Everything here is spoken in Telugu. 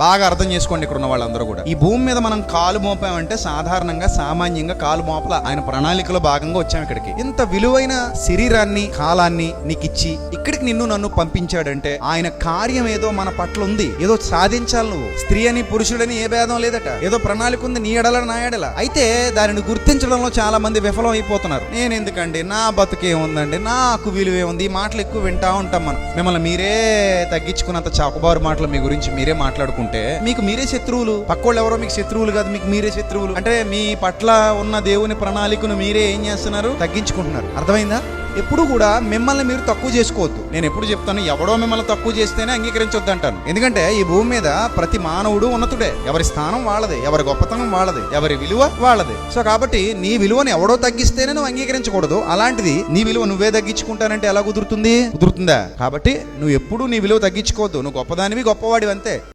బాగా అర్థం చేసుకోండి ఇక్కడ ఉన్న వాళ్ళందరూ కూడా. ఈ భూమి మీద మనం కాలు మోపామంటే సాధారణంగా సామాన్యంగా కాలు మోపల ఆయన ప్రణాళికలో భాగంగా వచ్చాం ఇక్కడికి. ఇంత విలువైన శరీరాన్ని కాలాన్ని నీకు ఇచ్చి ఇక్కడికి నిన్ను నన్ను పంపించాడంటే ఆయన కార్యం ఏదో మన పట్ల ఉంది, ఏదో సాధించాలి. నువ్వు స్త్రీ అని పురుషుడని ఏ భేదం లేదట, ఏదో ప్రణాళిక ఉంది నీ ఎడల నా ఎడల. అయితే దానిని గుర్తించడంలో చాలా మంది విఫలం అయిపోతున్నారు. నేను ఎందుకండి, నా బతుకే ఉందండి, నాకు విలువే ఉంది, ఈ మాటలు ఎక్కువ వింటా ఉంటాం మనం. మిమ్మల్ని మీరే తగ్గించుకున్నంత చాకుబారు మాటలు మీ గురించి మీరే మాట్లాడుకుంటే మీకు మీరే శత్రువులు. పక్కోళ్ళు ఎవరో మీకు శత్రువులు కాదు, మీకు మీరే శత్రువులు. అంటే మీ పట్ల ఉన్న దేవుని ప్రణాళికను మీరే ఏం చేస్తున్నారు, తగ్గించుకుంటున్నారు. అర్థమైందా? ఎప్పుడు కూడా మిమ్మల్ని మీరు తక్కువ చేసుకోవద్దు. నేను ఎప్పుడు చెప్తాను, ఎవడో మిమ్మల్ని తక్కువ చేస్తేనే అంగీకరించొద్దు అంటాను. ఎందుకంటే ఈ భూమి మీద ప్రతి మానవుడు ఉన్నతుడే, ఎవరి స్థానం వాళ్ళదే, ఎవరి గొప్పతనం వాళ్ళదే, ఎవరి విలువ వాళ్ళదే. సో కాబట్టి నీ విలువను ఎవడో తగ్గిస్తేనే నువ్వు అంగీకరించకూడదు. అలాంటిది నీ విలువ నువ్వే తగ్గించుకుంటానంటే ఎలా కుదురుతుందా? కాబట్టి నువ్వు ఎప్పుడు నీ విలువ తగ్గించుకోవద్దు. నువ్వు గొప్పదానివి, గొప్పవాడివి అంతే.